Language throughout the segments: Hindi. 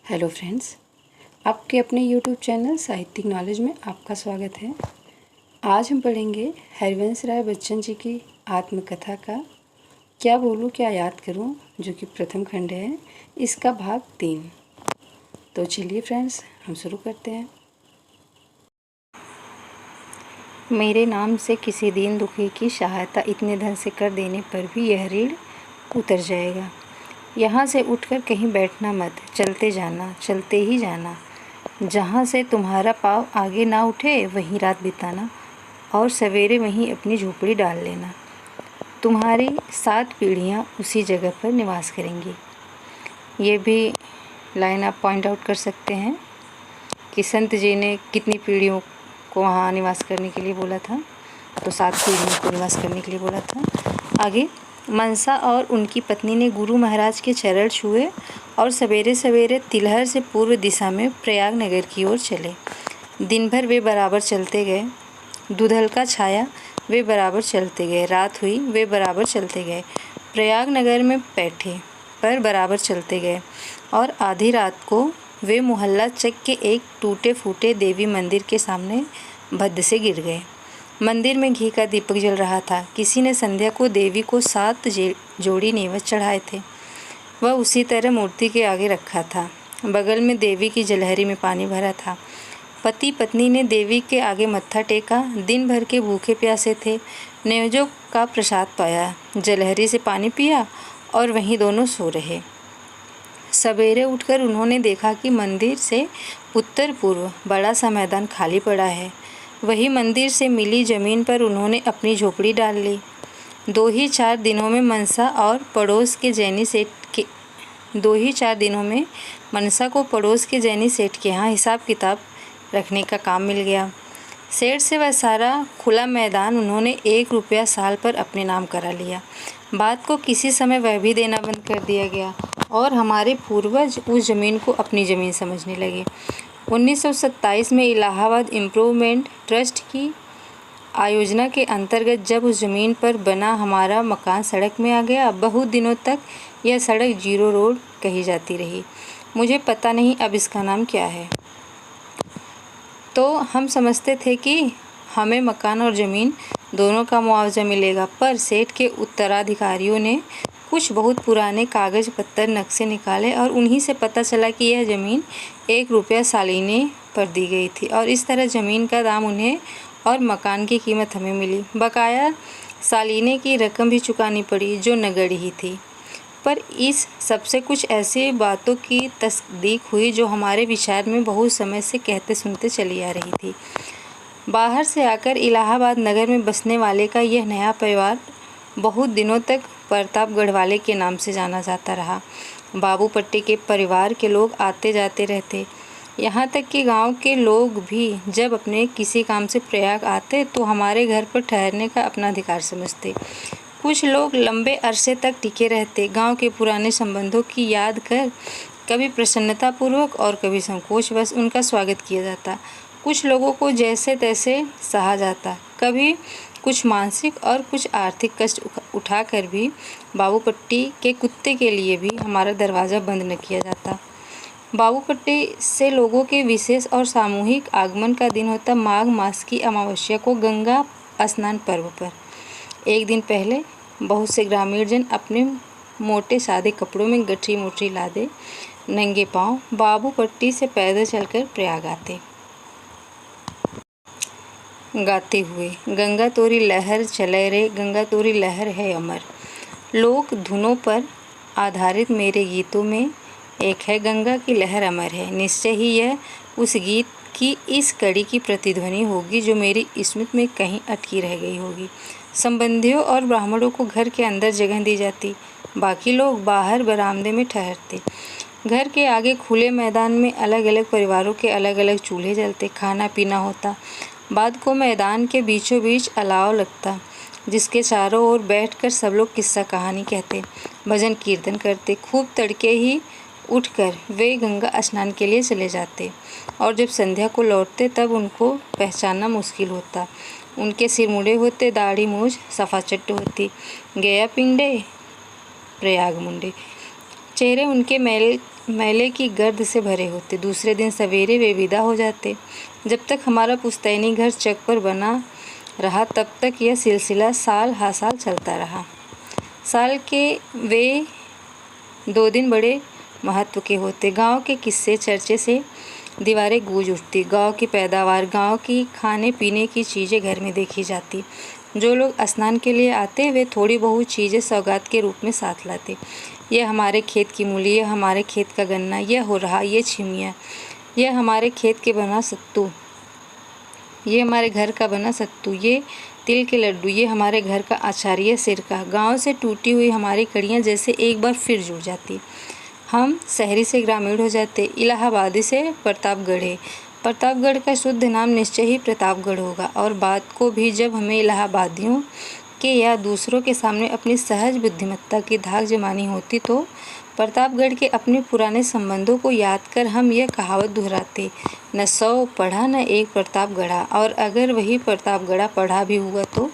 हेलो फ्रेंड्स, आपके अपने यूट्यूब चैनल साहित्यिक नॉलेज में आपका स्वागत है। आज हम पढ़ेंगे हरिवंश राय बच्चन जी की आत्मकथा का क्या बोलूं क्या याद करूं, जो कि प्रथम खंड है। इसका भाग 3। तो चलिए फ्रेंड्स, हम शुरू करते हैं। मेरे नाम से किसी दीन दुखी की सहायता इतने धन से कर देने पर भी यह ऋण उतर जाएगा। यहाँ से उठकर कहीं बैठना मत, चलते जाना, चलते ही जाना। जहाँ से तुम्हारा पाँव आगे ना उठे वहीं रात बिताना और सवेरे वहीं अपनी झोपड़ी डाल लेना। तुम्हारी 7 पीढ़ियाँ उसी जगह पर निवास करेंगी। ये भी लाइन आप पॉइंट आउट कर सकते हैं कि संत जी ने कितनी पीढ़ियों को वहाँ निवास करने के लिए बोला था। तो 7 पीढ़ियों को निवास करने के लिए बोला था। आगे, मनसा और उनकी पत्नी ने गुरु महाराज के चरण छुए और सवेरे सवेरे तिलहर से पूर्व दिशा में प्रयाग नगर की ओर चले। दिन भर वे बराबर चलते गए। दूधल का छाया, वे बराबर चलते गए। रात हुई, वे बराबर चलते गए। प्रयाग नगर में बैठे पर बराबर चलते गए और आधी रात को वे मोहल्ला चक के एक टूटे फूटे देवी मंदिर के सामने भद्द से गिर गए। मंदिर में घी का दीपक जल रहा था। किसी ने संध्या को देवी को 7 जोड़ी नेवज चढ़ाए थे। वह उसी तरह मूर्ति के आगे रखा था। बगल में देवी की जलहरी में पानी भरा था। पति पत्नी ने देवी के आगे मत्था टेका। दिन भर के भूखे प्यासे थे। नेवजों का प्रसाद पाया, जलहरी से पानी पिया और वहीं दोनों सो रहे। सवेरे उठकर उन्होंने देखा कि मंदिर से उत्तर पूर्व बड़ा सा मैदान खाली पड़ा है। वही मंदिर से मिली जमीन पर उन्होंने अपनी झोपड़ी डाल ली। 2 ही 4 दिनों में मनसा को पड़ोस के जैनी सेठ के यहाँ हिसाब किताब रखने का काम मिल गया। सेठ से वह सारा खुला मैदान उन्होंने 1 रुपया साल पर अपने नाम करा लिया। बात को किसी समय वह भी देना बंद कर दिया गया और हमारे पूर्वज उस ज़मीन को अपनी ज़मीन समझने लगे। 1927 में इलाहाबाद इम्प्रूवमेंट ट्रस्ट की आयोजना के अंतर्गत जब उस ज़मीन पर बना हमारा मकान सड़क में आ गया, बहुत दिनों तक यह सड़क जीरो रोड कही जाती रही। मुझे पता नहीं अब इसका नाम क्या है। तो हम समझते थे कि हमें मकान और ज़मीन दोनों का मुआवजा मिलेगा, पर सेठ के उत्तराधिकारियों ने कुछ बहुत पुराने कागज़ पत्तर नक्शे निकाले और उन्हीं से पता चला कि यह ज़मीन 1 रुपया सालीने पर दी गई थी और इस तरह ज़मीन का दाम उन्हें और मकान की कीमत हमें मिली। बकाया सालीने की रकम भी चुकानी पड़ी जो नगद ही थी। पर इस सबसे कुछ ऐसी बातों की तस्दीक हुई जो हमारे विचार में बहुत समय से कहते सुनते चली आ रही थी। बाहर से आकर इलाहाबाद नगर में बसने वाले का यह नया परिवार बहुत दिनों तक प्रतापगढ़ वाले के नाम से जाना जाता रहा। बाबू पट्टी के परिवार के लोग आते जाते रहते। यहाँ तक कि गांव के लोग भी जब अपने किसी काम से प्रयाग आते तो हमारे घर पर ठहरने का अपना अधिकार समझते। कुछ लोग लंबे अरसे तक टिके रहते। गांव के पुराने संबंधों की याद कर कभी प्रसन्नतापूर्वक और कभी संकोचवश उनका स्वागत किया जाता। कुछ लोगों को जैसे तैसे सहा जाता। कभी कुछ मानसिक और कुछ आर्थिक कष्ट उठाकर भी बाबूपट्टी के कुत्ते के लिए भी हमारा दरवाज़ा बंद न किया जाता। बाबूपट्टी से लोगों के विशेष और सामूहिक आगमन का दिन होता माघ मास की अमावस्या को, गंगा स्नान पर्व पर। एक दिन पहले बहुत से ग्रामीण जन अपने मोटे सादे कपड़ों में गठरी मोटरी लादे नंगे पांव बाबूपट्टी से पैदल चलकर प्रयाग आते, गाते हुए गंगा तोरी लहर चले रे, गंगा तोरी लहर है अमर। लोक धुनों पर आधारित मेरे गीतों में एक है गंगा की लहर अमर है। निश्चय ही यह उस गीत की इस कड़ी की प्रतिध्वनि होगी जो मेरी स्मृति में कहीं अटकी रह गई होगी। संबंधियों और ब्राह्मणों को घर के अंदर जगह दी जाती, बाकी लोग बाहर बरामदे में ठहरते। घर के आगे खुले मैदान में अलग अलग परिवारों के अलग अलग चूल्हे जलते, खाना पीना होता। बाद को मैदान के बीचों बीच अलाव लगता जिसके चारों ओर बैठकर सब लोग किस्सा कहानी कहते, भजन कीर्तन करते। खूब तड़के ही उठकर वे गंगा स्नान के लिए चले जाते और जब संध्या को लौटते तब उनको पहचानना मुश्किल होता। उनके सिर मुड़े होते, दाढ़ी मूछ सफाचट होती, गया पिंडे प्रयाग मुंडे। चेहरे उनके मैल मेले की गर्द से भरे होते। दूसरे दिन सवेरे वे विदा हो जाते। जब तक हमारा पुश्तैनी घर चक पर बना रहा तब तक यह सिलसिला साल हा साल चलता रहा। साल के वे 2 दिन बड़े महत्व के होते। गांव के किस्से चर्चे से दीवारें गूंज उठती। गांव की पैदावार, गांव की खाने पीने की चीज़ें घर में देखी जाती। जो लोग स्नान के लिए आते वे थोड़ी बहुत चीज़ें सौगात के रूप में साथ लाते। यह हमारे खेत की मूली, यह हमारे खेत का गन्ना, यह हो रहा, ये छिमिया, यह हमारे खेत के बना सत्तू, ये हमारे घर का बना सत्तू, ये तिल के लड्डू, ये हमारे घर का अचार, ये सिरका। गांव से टूटी हुई हमारी कड़ियाँ जैसे एक बार फिर जुड़ जाती। हम शहरी से ग्रामीण हो जाते, इलाहाबादी से प्रतापगढ़े। प्रतापगढ़ का शुद्ध नाम निश्चय ही प्रतापगढ़ होगा। और बात को भी जब हमें इलाहाबादियों के या दूसरों के सामने अपनी सहज बुद्धिमत्ता की धाक जमानी होती तो प्रतापगढ़ के अपने पुराने संबंधों को याद कर हम यह कहावत दोहराते, न 100 पढ़ा न 1 प्रताप गढ़ा। और अगर वही प्रतापगढ़ा पढ़ा भी हुआ तो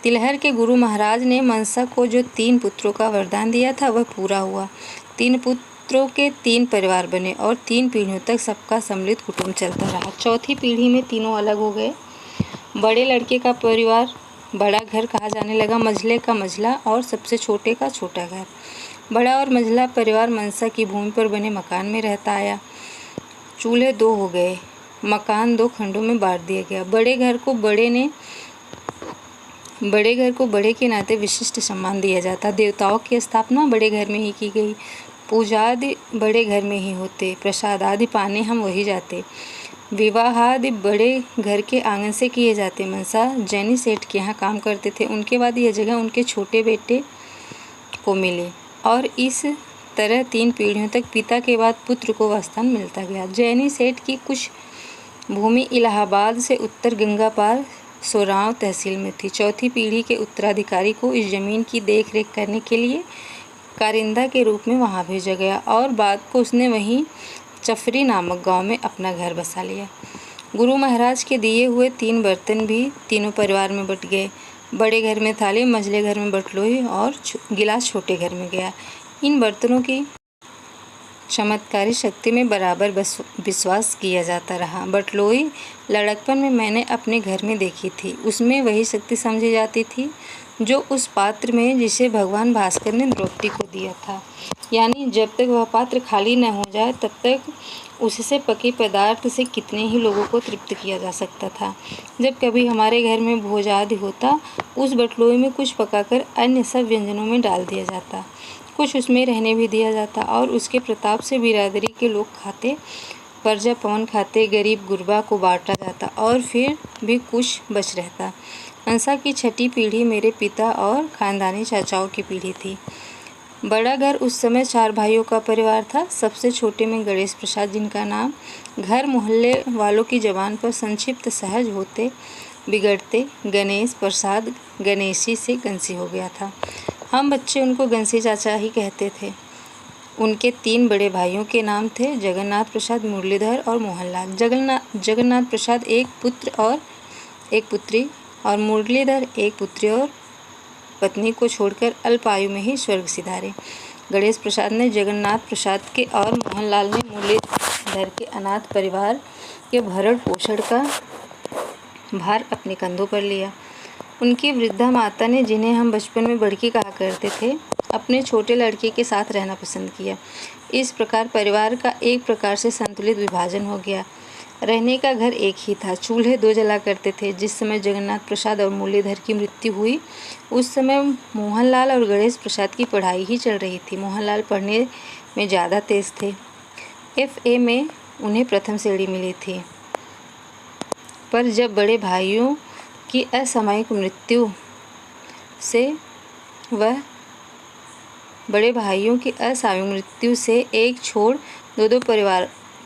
तिलहर के गुरु महाराज ने मनसा को जो 3 पुत्रों का वरदान दिया था वह पूरा हुआ। 3 पुत्रों के 3 परिवार बने और 3 पीढ़ियों तक सबका सम्मिलित कुटुंब चलता रहा। चौथी पीढ़ी में तीनों अलग हो गए। बड़े लड़के का परिवार बड़ा घर कहा जाने लगा, मझले का मझला और सबसे छोटे का छोटा घर। बड़ा और मझला परिवार मनसा की भूमि पर बने मकान में रहता आया। चूल्हे 2 हो गए, मकान 2 खंडों में बांट दिया गया। बड़े घर को बड़े के नाते विशिष्ट सम्मान दिया जाता। देवताओं की स्थापना बड़े घर में ही की गई। पूजा आदि बड़े घर में ही होते। प्रसाद आदि पाने हम वही जाते। विवाह आदि बड़े घर के आंगन से किए जाते। मनसा जैनी सेठ के यहाँ काम करते थे। उनके बाद यह जगह उनके छोटे बेटे को मिली और इस तरह 3 पीढ़ियों तक पिता के बाद पुत्र को वह स्थान मिलता गया। जैनी सेठ की कुछ भूमि इलाहाबाद से उत्तर गंगा पार सोराव तहसील में थी। चौथी पीढ़ी के उत्तराधिकारी को इस जमीन की देख रेख करने के लिए कारिंदा के रूप में वहाँ भेजा गया और बाद को उसने वहीं चफरी नामक गांव में अपना घर बसा लिया। गुरु महाराज के दिए हुए 3 बर्तन भी तीनों परिवार में बट गए। बड़े घर में थाली, मझले घर में बटलोही और गिलास छोटे घर में गया। इन बर्तनों की चमत्कारी शक्ति में बराबर विश्वास किया जाता रहा। बटलोही लड़कपन में मैंने अपने घर में देखी थी। उसमें वही शक्ति समझी जाती थी जो उस पात्र में जिसे भगवान भास्कर ने द्रौपदी को दिया था। यानी जब तक वह पात्र खाली न हो जाए तब तक उससे पके पदार्थ से कितने ही लोगों को तृप्त किया जा सकता था। जब कभी हमारे घर में भोज आदि होता, उस बटलोई में कुछ पकाकर अन्य सब व्यंजनों में डाल दिया जाता, कुछ उसमें रहने भी दिया जाता और उसके प्रताप से बिरादरी के लोग खाते, प्रजा पवन खाते, गरीब गुरबा को बांटा जाता और फिर भी कुछ बच रहता। मनसा की 6ठी पीढ़ी मेरे पिता और खानदानी चाचाओं की पीढ़ी थी। बड़ा घर उस समय 4 भाइयों का परिवार था। सबसे छोटे में गणेश प्रसाद, जिनका नाम घर मोहल्ले वालों की जबान पर संक्षिप्त सहज होते बिगड़ते गणेश प्रसाद गणेशी से गंसी हो गया था। हम बच्चे उनको गंसी चाचा ही कहते थे। उनके 3 बड़े भाइयों के नाम थे जगन्नाथ प्रसाद, मुरलीधर और मोहनलाल। जगन्नाथ प्रसाद एक पुत्र और एक पुत्री और मुरलीधर एक पुत्री और पत्नी को छोड़कर अल्प आयु में ही स्वर्ग सिधारे। गणेश प्रसाद ने जगन्नाथ प्रसाद के और मोहनलाल ने मुरलीधर के अनाथ परिवार के भरण पोषण का भार अपने कंधों पर लिया। उनकी वृद्धा माता ने, जिन्हें हम बचपन में बड़की कहा करते थे, अपने छोटे लड़के के साथ रहना पसंद किया। इस प्रकार परिवार का एक प्रकार से संतुलित विभाजन हो गया। रहने का घर एक ही था। चूल्हे 2 जला करते थे। जिस समय जगन्नाथ प्रसाद और मुरलीधर की मृत्यु हुई उस समय मोहनलाल और गणेश प्रसाद की पढ़ाई ही चल रही थी। मोहनलाल पढ़ने में ज़्यादा तेज थे। FA में उन्हें प्रथम श्रेणी मिली थी। पर जब बड़े भाइयों की असामयिक मृत्यु से एक छोड़ 2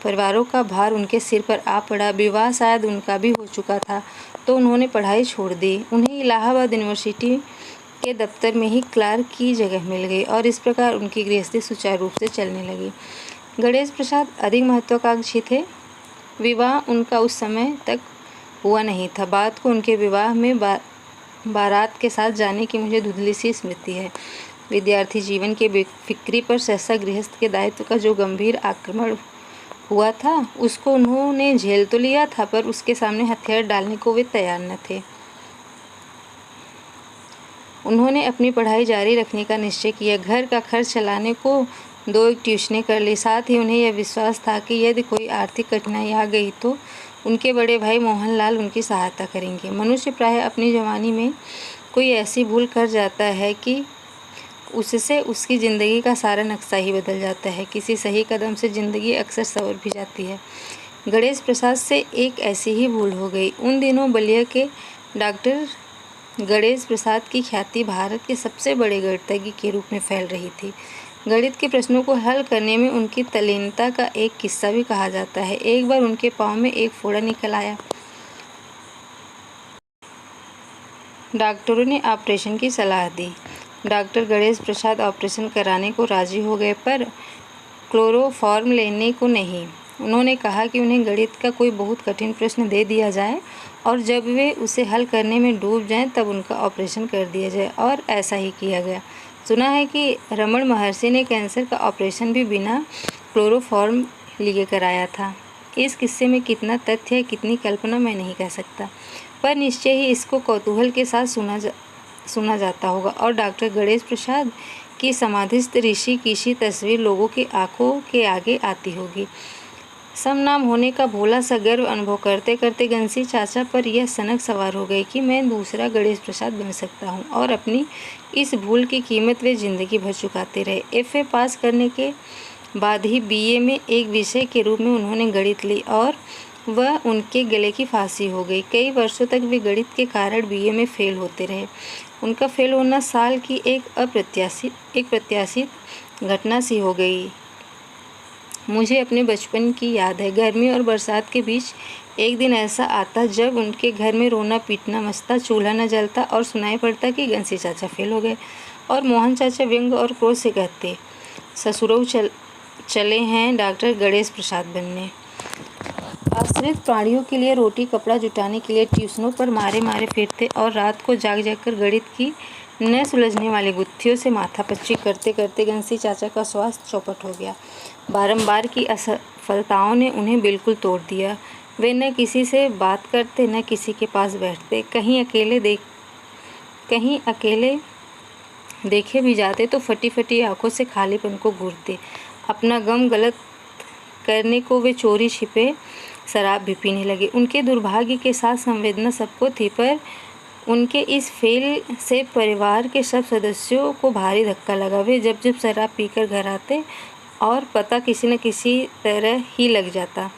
परिवारों का भार उनके सिर पर आ पड़ा। विवाह शायद उनका भी हो चुका था तो उन्होंने पढ़ाई छोड़ दी। उन्हें इलाहाबाद यूनिवर्सिटी के दफ्तर में ही क्लार्क की जगह मिल गई और इस प्रकार उनकी गृहस्थी सुचारू रूप से चलने लगी। गणेश प्रसाद अधिक महत्वाकांक्षी थे। विवाह उनका उस समय तक हुआ नहीं था। बाद को उनके विवाह में बारात के साथ जाने की मुझे धुंधली सी स्मृति है। विद्यार्थी जीवन के बेफिक्री पर सहसा गृहस्थ के दायित्व का जो गंभीर आक्रमण हुआ था उसको उन्होंने झेल तो लिया था, पर उसके सामने हथियार डालने को वे तैयार न थे। उन्होंने अपनी पढ़ाई जारी रखने का निश्चय किया, घर का खर्च चलाने को 2 ट्यूशनें कर ली। साथ ही उन्हें यह विश्वास था कि यदि कोई आर्थिक कठिनाई आ गई तो उनके बड़े भाई मोहनलाल उनकी सहायता करेंगे। मनुष्य प्रायः अपनी जवानी में कोई ऐसी भूल कर जाता है कि उससे उसकी ज़िंदगी का सारा नक्शा ही बदल जाता है। किसी सही कदम से ज़िंदगी अक्सर संवर भी जाती है। गणेश प्रसाद से एक ऐसी ही भूल हो गई। उन दिनों बलिया के डॉक्टर गणेश प्रसाद की ख्याति भारत के सबसे बड़े गणितज्ञ के रूप में फैल रही थी। गणित के प्रश्नों को हल करने में उनकी तल्लीनता का एक किस्सा भी कहा जाता है। एक बार उनके पाँव में एक फोड़ा निकल आया। डॉक्टरों ने ऑपरेशन की सलाह दी। डॉक्टर गणेश प्रसाद ऑपरेशन कराने को राजी हो गए, पर क्लोरोफॉर्म लेने को नहीं। उन्होंने कहा कि उन्हें गणित का कोई बहुत कठिन प्रश्न दे दिया जाए और जब वे उसे हल करने में डूब जाएं तब उनका ऑपरेशन कर दिया जाए, और ऐसा ही किया गया। सुना है कि रमण महर्षि ने कैंसर का ऑपरेशन भी बिना क्लोरोफॉर्म लिए कराया था। इस किस्से में कितना तथ्य है, कितनी कल्पना, मैं नहीं कह सकता, पर निश्चय ही इसको कौतूहल के साथ सुना जाता होगा। और डॉक्टर गणेश प्रसाद की समाधिस्थ ऋषि की तस्वीर लोगों की आंखों के आगे आती होगी। सम नाम होने का भोला सा गर्व अनुभव करते करते घनसी चाचा पर यह सनक सवार हो गई कि मैं दूसरा गणेश प्रसाद बन सकता हूँ, और अपनी इस भूल की कीमत वे जिंदगी भर चुकाते रहे। FA पास करने के बाद ही BA में एक विषय के रूप में उन्होंने गणित ली और वह उनके गले की फांसी हो गई। कई वर्षों तक वे गणित के कारण BA में फेल होते रहे। उनका फेल होना साल की एक प्रत्याशित घटना सी हो गई। मुझे अपने बचपन की याद है। गर्मी और बरसात के बीच एक दिन ऐसा आता जब उनके घर में रोना पीटना मचता, चूल्हा न जलता और सुनाई पड़ता कि घनसी चाचा फेल हो गए। और मोहन चाचा व्यंग और क्रोध से कहते, ससुरऊ चले हैं डॉक्टर गणेश प्रसाद बनने। आश्रित प्राणियों के लिए रोटी कपड़ा जुटाने के लिए ट्यूशनों पर मारे मारे फिरते और रात को जाग कर गणित की न सुलझने वाली गुत्थियों से माथापच्ची करते करते घनसी चाचा का स्वास्थ्य चौपट हो गया। बारंबार की असफलताओं ने उन्हें बिल्कुल तोड़ दिया। वे न किसी से बात करते, न किसी के पास बैठते। कहीं अकेले देखे भी जाते तो फटी फटी आंखों से खालीपन को घूरते। अपना गम गलत करने को वे चोरी छिपे शराब भी पीने लगे। उनके दुर्भाग्य के साथ संवेदना सबको थी, पर उनके इस फेल से परिवार के सब सदस्यों को भारी धक्का लगा। वे जब जब शराब पीकर घर आते और पता किसी न किसी तरह ही लग जाता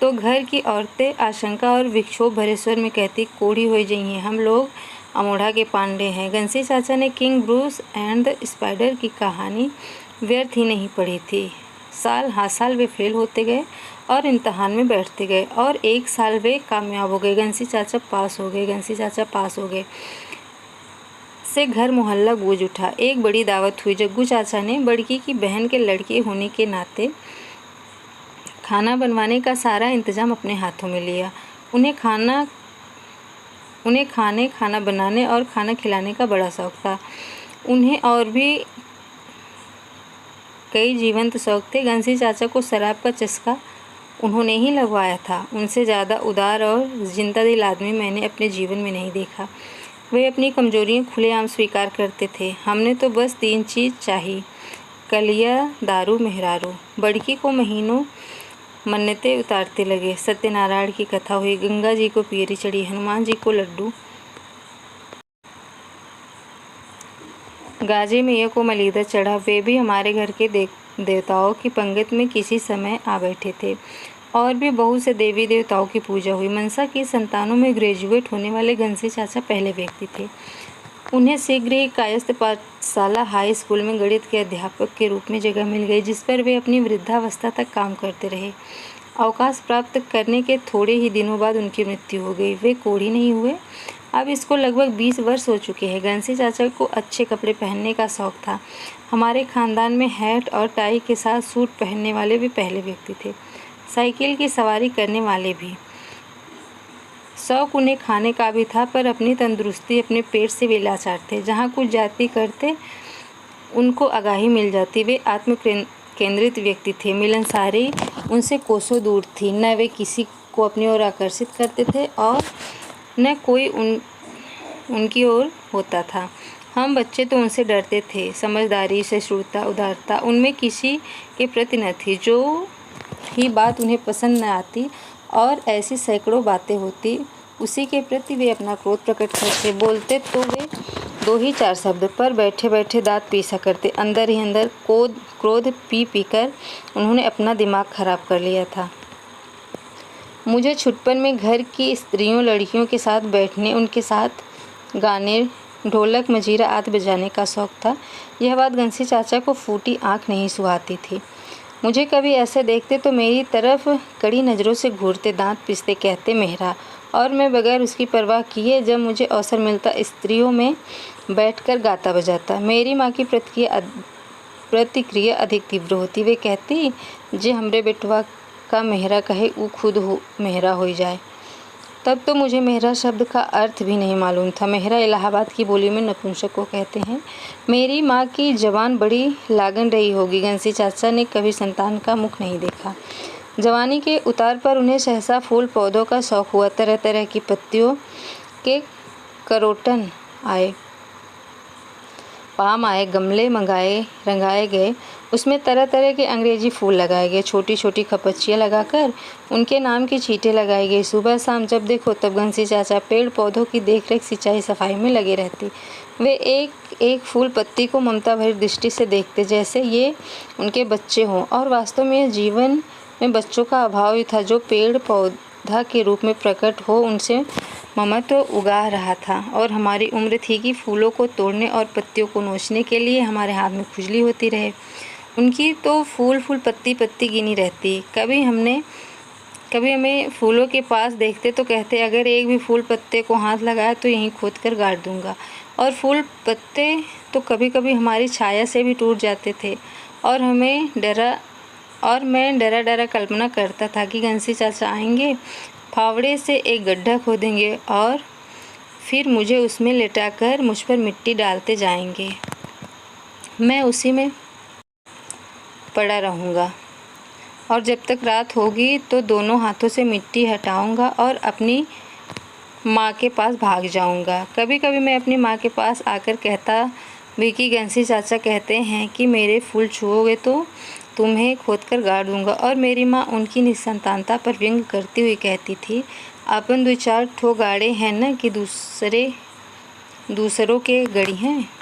तो घर की औरतें आशंका और विक्षोभ भरे स्वर में कहती, कोढ़ी हो जाइए, हम लोग अमोढ़ा के पांडे हैं। घनसी चाचा ने king Bruce and the spider की कहानी व्यर्थ ही नहीं पढ़ी थी। साल वे फेल होते गए और इम्तहान में बैठते गए, और एक साल वे कामयाब हो गए। घनसी चाचा पास हो गए से घर मोहल्ला गूंज उठा। एक बड़ी दावत हुई। जग्गू चाचा ने बड़की की बहन के लड़के होने के नाते खाना बनवाने का सारा इंतजाम अपने हाथों में लिया। उन्हें खाना बनाने और खाना खिलाने का बड़ा शौक था। उन्हें और भी कई जीवंत शौक थे। घनसी चाचा को शराब का चस्का उन्होंने ही लगवाया था। उनसे ज़्यादा उदार और जिंदा दिल आदमी मैंने अपने जीवन में नहीं देखा। वे अपनी कमजोरियां खुलेआम स्वीकार करते थे। हमने तो बस 3 चीज़ चाहिए, कलिया, दारू, मेहरारू। बड़की को महीनों मन्नतें उतारते लगे। सत्यनारायण की कथा हुई, गंगा जी को पियरी चढ़ी, हनुमान जी को लड्डू, गाजे मैया को मलीदा चढ़ा। वे भी हमारे घर के देवताओं की पंगत में किसी समय आ बैठे थे। और भी बहुत से देवी देवताओं की पूजा हुई। मनसा की संतानों में ग्रेजुएट होने वाले घनसी चाचा पहले व्यक्ति थे। उन्हें शीघ्र ही कायस्थ पाठशाला हाई स्कूल में गणित के अध्यापक के रूप में जगह मिल गई, जिस पर वे अपनी वृद्धावस्था तक काम करते रहे। अवकाश प्राप्त करने के थोड़े ही दिनों बाद उनकी मृत्यु हो गई। वे कोढ़ी नहीं हुए। अब इसको लगभग 20 वर्ष हो चुके हैं। घनसी चाचा को अच्छे कपड़े पहनने का शौक था। हमारे खानदान में हैट और टाई के साथ सूट पहनने वाले वे पहले व्यक्ति थे। साइकिल की सवारी करने वाले भी। शौक उन्हें खाने का भी था, पर अपनी तंदुरुस्ती अपने पेट से वे लाचार थे। जहाँ कुछ जाति करते उनको आगाही मिल जाती। वे आत्म केंद्रित व्यक्ति थे। मिलनसारी उनसे कोसों दूर थी। न वे किसी को अपनी ओर आकर्षित करते थे और न कोई उनकी ओर होता था। हम बच्चे तो उनसे डरते थे। समझदारी, सहिष्णुता, उदारता उनमें किसी के प्रति न थी। जो ही बात उन्हें पसंद न आती और ऐसी सैकड़ों बातें होती, उसी के प्रति वे अपना क्रोध प्रकट करते। बोलते तो वे 2 ही 4 शब्द, पर बैठे बैठे दांत पीसा करते। अंदर ही अंदर क्रोध पी पी कर उन्होंने अपना दिमाग खराब कर लिया था। मुझे छुटपन में घर की स्त्रियों लड़कियों के साथ बैठने, उनके साथ गाने, ढोलक मजीरा आदि बजाने का शौक था। यह बात घनसी चाचा को फूटी आँख नहीं सुहाती थी। मुझे कभी ऐसे देखते तो मेरी तरफ कड़ी नज़रों से घूरते, दांत पीसते, कहते मेहरा, और मैं बगैर उसकी परवाह किए जब मुझे अवसर मिलता स्त्रियों में बैठकर गाता बजाता। मेरी माँ की प्रतिक्रिया अधिक तीव्र होती। वे कहती, जे हमरे बेटवा का मेहरा कहे वो खुद मेहरा हो जाए। तब तो मुझे मेहरा शब्द का अर्थ भी नहीं मालूम था। मेहरा इलाहाबाद की बोली में नपुंसक को कहते हैं। मेरी माँ की जवान बड़ी लागन रही होगी। घनसी चाचा ने कभी संतान का मुख नहीं देखा। जवानी के उतार पर उन्हें सहसा फूल पौधों का शौक हुआ। तरह तरह की पत्तियों के करोटन आए, पाम आए, गमले मंगाए, रंगाए गए, उसमें तरह तरह के अंग्रेजी फूल लगाए गए। छोटी छोटी खपच्चियाँ लगाकर उनके नाम की चीटें लगाई गई। सुबह शाम जब देखो तब घनसी चाचा पेड़ पौधों की देखरेख, सिंचाई, सफाई में लगे रहती। वे एक एक फूल पत्ती को ममता भरी दृष्टि से देखते, जैसे ये उनके बच्चे हों। और वास्तव में जीवन में बच्चों का अभाव ही था। जो पेड़ पौधा के रूप में प्रकट हो, उनसे ममत्व उगा रहा था। और हमारी उम्र थी कि फूलों को तोड़ने और पत्तियों को नोचने के लिए हमारे हाथ में खुजली होती रहे। उनकी तो फूल पत्ती पत्ती गिनी रहती। कभी हमें फूलों के पास देखते तो कहते, अगर एक भी फूल पत्ते को हाथ लगाया तो यहीं खोद कर गाड़ दूंगा। और फूल पत्ते तो कभी कभी हमारी छाया से भी टूट जाते थे। और मैं डरा डरा कल्पना करता था कि घनसी चाचा आएंगे, फावड़े से एक गड्ढा खोदेंगे और फिर मुझे उसमें लेटाकर मुझ पर मिट्टी डालते जाएंगे। मैं उसी में पड़ा रहूँगा और जब तक रात होगी तो दोनों हाथों से मिट्टी हटाऊँगा और अपनी माँ के पास भाग जाऊँगा। कभी कभी मैं अपनी माँ के पास आकर कहता भी कि घनसी चाचा कहते हैं कि मेरे फूल छुओगे तो तुम्हें खोदकर गाड़ दूंगा। और मेरी माँ उनकी निसंतानता पर व्यंग करती हुई कहती थी, अपन 2-4 ठो गाड़े हैं न कि दूसरों के गड़ी हैं।